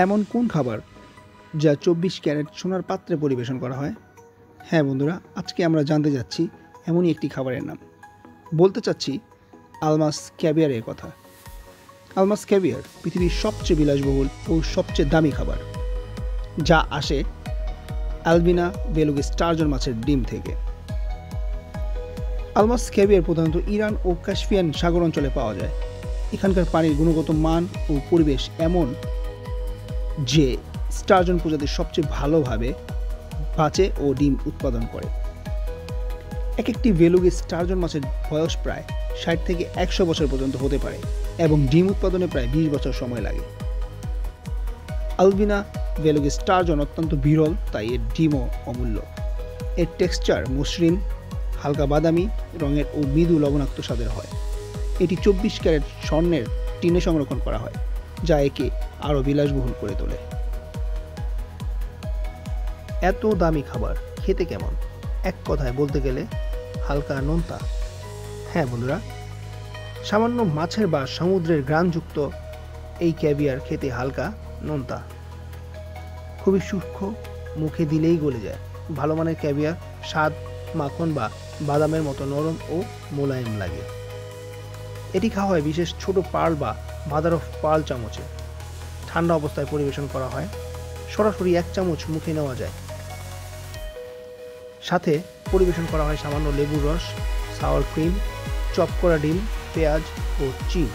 এমন কোন খাবার যা 24 ক্যারেট সোনার পাত্রে পরিবেশন করা হয়? হ্যাঁ বন্ধুরা, আজকে আমরা জানতে যাচ্ছি এমনই একটি খাবারের নাম। বলতে চাচ্ছি আলমাস ক্যাভিয়ারের কথা। আলমাস ক্যাভিয়ার পৃথিবীর সবচেয়ে বিলাসবহুল ও সবচেয়ে দামি খাবার, যা আসে অ্যালবিনা বেলুগ স্টারজন মাছের ডিম থেকে। আলমাস ক্যাভিয়ার প্রধানত ইরান ও কাস্পিয়ান সাগর অঞ্চলে পাওয়া যায়। এখানকার পানির গুণগত মান ও পরিবেশ এমন যে স্টারজন প্রজাতি সবচেয়ে ভালোভাবে বাঁচে ও ডিম উৎপাদন করে। এক একটি বেলুগ স্টারজন মাছের বয়স প্রায় 60 থেকে 100 বছর পর্যন্ত হতে পারে এবং ডিম উৎপাদনে প্রায় 20 বছর সময় লাগে। আলবিনা বেলুগ স্টারজন অত্যন্ত বিরল, তাই এর ডিমও অমূল্য। এর টেক্সচার মসৃণ, হালকা বাদামি রঙের ও মৃদু লবণাক্ত স্বাদের হয়। এটি 24 ক্যারেট স্বর্ণের টিনে সংরক্ষণ করা হয়, যা একে আরও বিলাসবহুল করে তোলে। এত দামি খাবার খেতে কেমন? এক কথায় বলতে গেলে হালকা নোনতা। হ্যাঁ বন্ধুরা, সামান্য মাছের বা সমুদ্রের ঘ্রাণযুক্ত এই ক্যাভিয়ার খেতে হালকা নোনতা, খুবই সূক্ষ্ম, মুখে দিলেই গলে যায়। ভালো মানের ক্যাভিয়ার স্বাদ মাখন বা বাদামের মতো নরম ও মোলায়েম লাগে। এটি খাওয়া হয় বিশেষ ছোট পার্ল বা মাদার অফ পার্ল চামচে। ঠান্ডা অবস্থায় পরিবেশন করা হয়। সরাসরি 1 চামচ মুখে নেওয়া যায়। সাথে পরিবেশন করা হয় সামান্য লেবুর রস, সাওয়ার ক্রিম, চপ করা ডিম, পেঁয়াজ ও চিজ।